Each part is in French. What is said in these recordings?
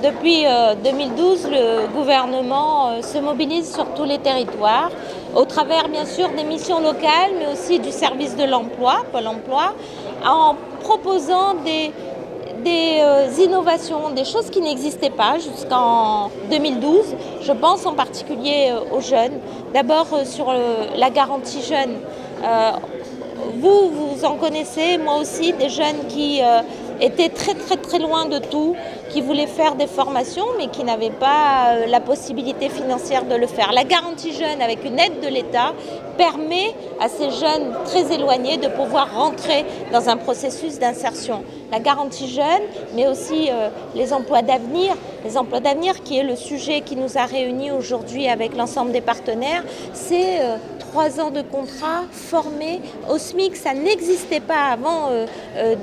depuis 2012, le gouvernement se mobilise sur tous les territoires, au travers bien sûr des missions locales, mais aussi du service de l'emploi, Pôle emploi, en proposant des innovations, des choses qui n'existaient pas jusqu'en 2012. Je pense en particulier aux jeunes. D'abord sur la garantie jeune. Vous en connaissez, moi aussi, des jeunes qui étaient très loin de tout, qui voulaient faire des formations mais qui n'avaient pas la possibilité financière de le faire. La garantie jeune avec une aide de l'État permet à ces jeunes très éloignés de pouvoir rentrer dans un processus d'insertion. La garantie jeune, mais aussi les emplois d'avenir qui est le sujet qui nous a réunis aujourd'hui avec l'ensemble des partenaires, c'est 3 ans de contrat formés au SMIC, ça n'existait pas avant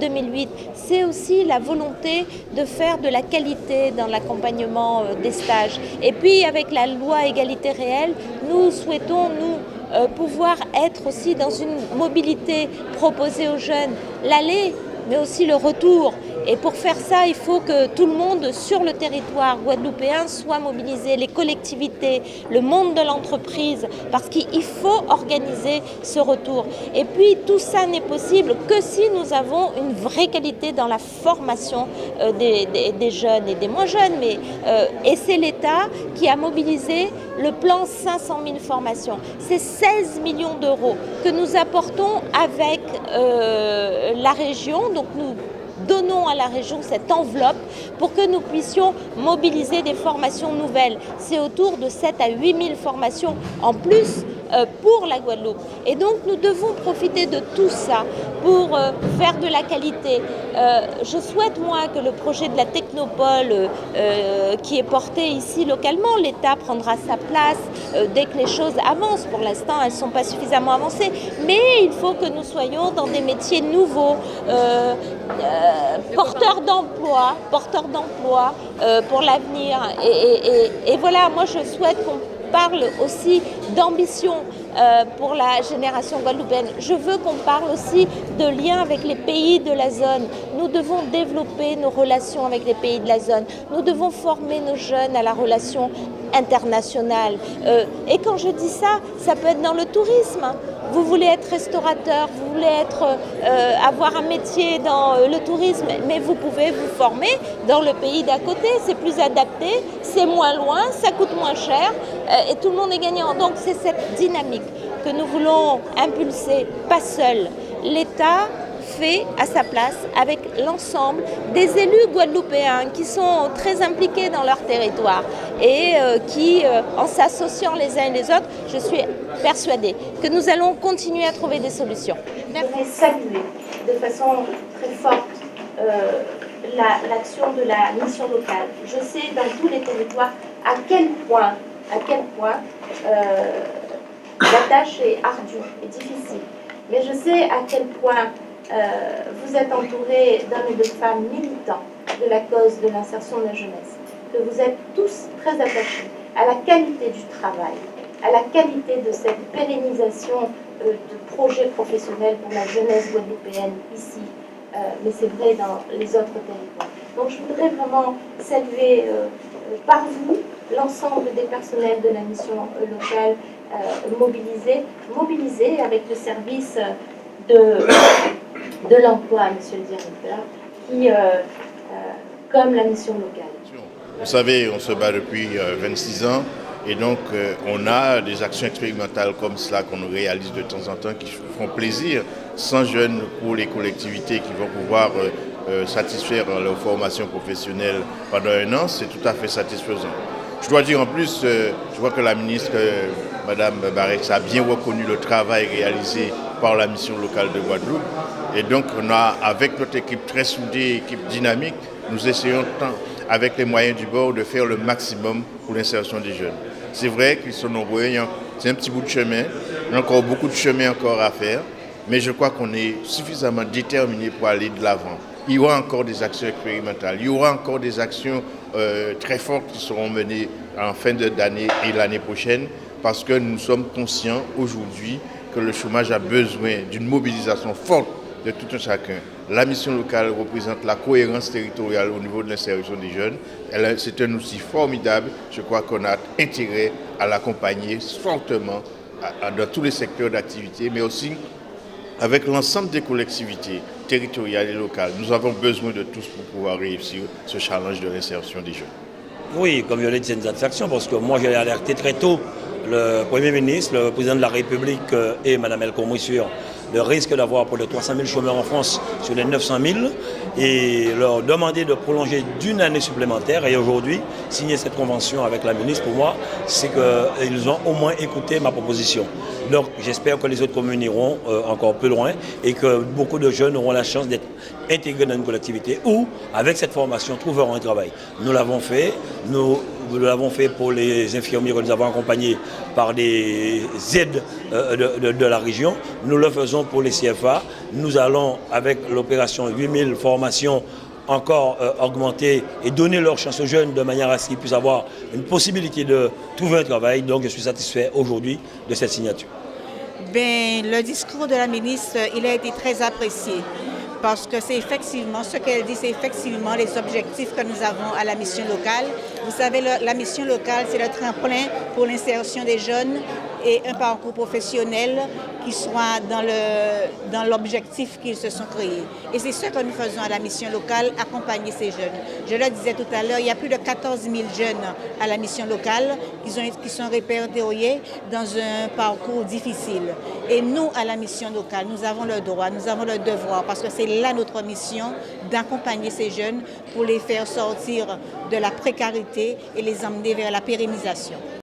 2008. C'est aussi la volonté de faire de la qualité dans l'accompagnement des stages. Et puis avec la loi égalité réelle, nous souhaitons, pouvoir être aussi dans une mobilité proposée aux jeunes, l'aller, mais aussi le retour. Et pour faire ça, il faut que tout le monde sur le territoire guadeloupéen soit mobilisé, les collectivités, le monde de l'entreprise, parce qu'il faut organiser ce retour. Et puis tout ça n'est possible que si nous avons une vraie qualité dans la formation des jeunes et des moins jeunes. Et c'est l'État qui a mobilisé le plan 500 000 formations. C'est 16 millions d'euros que nous apportons avec la région. Donc nous donnons à la région cette enveloppe pour que nous puissions mobiliser des formations nouvelles. C'est autour de 7 à 8 000 formations en plus pour la Guadeloupe. Et donc nous devons profiter de tout ça pour faire de la qualité. Je souhaite moi que le projet de la technopole qui est porté ici localement, l'État prendra sa place dès que les choses avancent. Pour l'instant, elles ne sont pas suffisamment avancées, mais il faut que nous soyons dans des métiers nouveaux, porteurs d'emploi pour l'avenir. Et voilà, moi je souhaite qu'on parle aussi d'ambition pour la génération guadeloupéenne. Je veux qu'on parle aussi de liens avec les pays de la zone. Nous devons développer nos relations avec les pays de la zone. Nous devons former nos jeunes à la relation internationale. Et quand je dis ça, ça peut être dans le tourisme. Vous voulez être restaurateur, vous voulez avoir un métier dans le tourisme, mais vous pouvez vous former dans le pays d'à côté. C'est plus adapté, c'est moins loin, ça coûte moins cher et tout le monde est gagnant. Donc c'est cette dynamique que nous voulons impulser, pas seul. L'État fait à sa place avec l'ensemble des élus guadeloupéens qui sont très impliqués dans leur territoire et qui, en s'associant les uns et les autres, je suis persuadée que nous allons continuer à trouver des solutions. Je voudrais saluer de façon très forte l'action de la mission locale. Je sais dans tous les territoires à quel point la tâche est ardue et difficile. Mais je sais à quel point vous êtes entourés d'hommes et de femmes militants de la cause de l'insertion de la jeunesse, que vous êtes tous très attachés à la qualité du travail, à la qualité de cette pérennisation de projets professionnels pour la jeunesse guadeloupéenne ici, mais c'est vrai dans les autres territoires. Donc je voudrais vraiment saluer par vous l'ensemble des personnels de la mission locale mobilisés avec le service de l'emploi, monsieur le directeur, qui, comme la mission locale. Vous savez, on se bat depuis 26 ans et donc on a des actions expérimentales comme cela qu'on réalise de temps en temps qui font plaisir, 100 jeunes pour les collectivités qui vont pouvoir satisfaire leur formation professionnelle pendant 1 an, c'est tout à fait satisfaisant. Je dois dire en plus, je vois que la ministre, Madame Barrex, a bien reconnu le travail réalisé par la mission locale de Guadeloupe. Et donc, on a, avec notre équipe très soudée, équipe dynamique, nous essayons, avec les moyens du bord, de faire le maximum pour l'insertion des jeunes. C'est vrai qu'ils sont nombreux, c'est un petit bout de chemin, il y a encore beaucoup de chemin encore à faire, mais je crois qu'on est suffisamment déterminés pour aller de l'avant. Il y aura encore des actions expérimentales, il y aura encore des actions très fortes qui seront menées en fin d'année et l'année prochaine, parce que nous sommes conscients aujourd'hui que le chômage a besoin d'une mobilisation forte de tout un chacun. La mission locale représente la cohérence territoriale au niveau de l'insertion des jeunes. C'est un outil formidable. Je crois qu'on a intérêt à l'accompagner fortement dans tous les secteurs d'activité, mais aussi avec l'ensemble des collectivités territoriales et locales. Nous avons besoin de tous pour pouvoir réussir ce challenge de l'insertion des jeunes. Oui, comme je l'ai dit, c'est une satisfaction parce que moi j'ai alerté très tôt le Premier ministre, le Président de la République et Mme El Khomri sur le risque d'avoir pour les 300 000 chômeurs en France sur les 900 000 et leur demander de prolonger d'une année supplémentaire. Et aujourd'hui, signer cette convention avec la ministre, pour moi, c'est qu'ils ont au moins écouté ma proposition. Donc j'espère que les autres communes iront encore plus loin et que beaucoup de jeunes auront la chance d'être intégrés dans une collectivité ou, avec cette formation, trouveront un travail. Nous l'avons fait. Nous l'avons fait pour les infirmiers que nous avons accompagnés par des aides de la région. Nous le faisons pour les CFA. Nous allons, avec l'opération 8000 formations, encore augmenter et donner leur chance aux jeunes de manière à ce qu'ils puissent avoir une possibilité de trouver un travail. Donc je suis satisfait aujourd'hui de cette signature. Le discours de la ministre, il a été très apprécié. Parce que c'est effectivement, ce qu'elle dit, c'est effectivement les objectifs que nous avons à la mission locale. Vous savez, la mission locale, c'est le tremplin pour l'insertion des jeunes et un parcours professionnel qui soit dans l'objectif qu'ils se sont créés. Et c'est ce que nous faisons à la mission locale, accompagner ces jeunes. Je le disais tout à l'heure, il y a plus de 14 000 jeunes à la mission locale qui sont répertoriés dans un parcours difficile. Et nous, à la mission locale, nous avons le droit, nous avons le devoir, parce que c'est là notre mission, d'accompagner ces jeunes pour les faire sortir de la précarité et les emmener vers la pérennisation.